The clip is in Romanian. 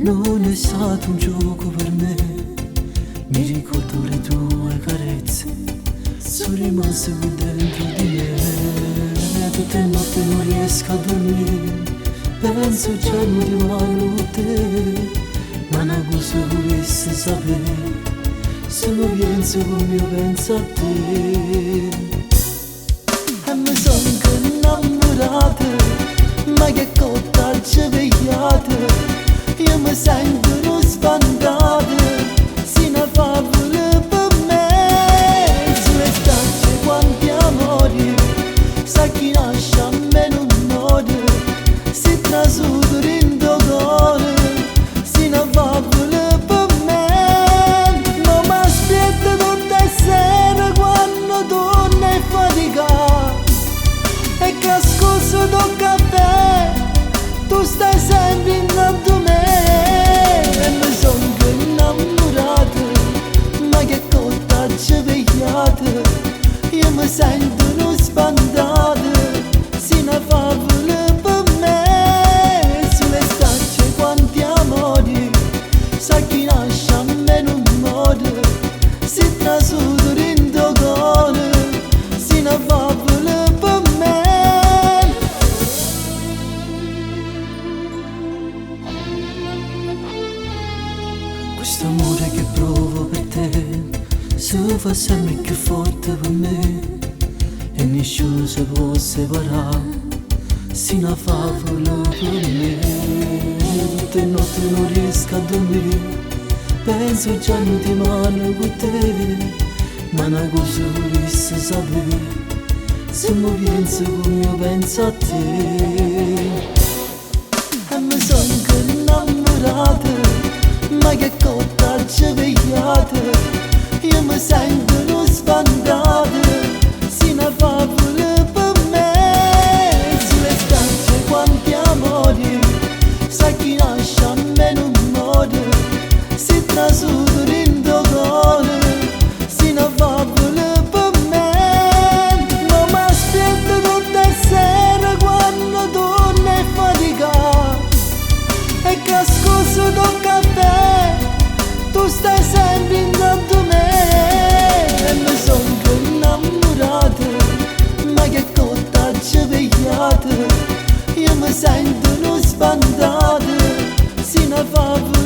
Non è stato un gioco per me, mi ricordo le tue carezze, sono rimaste qui dentro di me. Tutte le notti non riesco a dormire, penso già di mano con te, ma una cosa volessi sapere, se non penso come io penso a te. E mi sono innamorata, ma che cotta ci vegliate, io mi sento uno sbandato, si una favola per me. Sulle stracce quanti amori, sa chi nasce a me non muore, si trasuda in cuore, si una favola per me. Ma mi aspetta tutte le sere quando torno a faticare, e che scusa do caffè, tu stai sempre intanto a me. E mi sono innamorata, ma che cotta ci vegliate, io mi sento uno sbandato, si una favola per me. Sulle stracce quanti amori, sa chi nasce a me non muore, si trasuda in cuore, si una favola per me. Questo amore che provo per te si fa sempre più forte per me, e nessuno si può separare, si una favola per me. Tutte le notti non riesco a dormire, penso già di mano con te, ma una cosa volessi sapere, se mi penso come io penso a te. E mi sono innamorata, ma che cotta ci vegliate, io mi sento uno sbandato, si una favola per me. Sulle stracce quanti amori, sa chi nasce a me non muore, si trasuda in cuore, si una favola per me. Ma mi aspetta tutte le sere quando torno a faticare, e che scusa do caffè, tu stai sempre intanto a me. E mi sono innamorata, ma che cotta ci vegliate, io mi sento uno sbandato, si una favola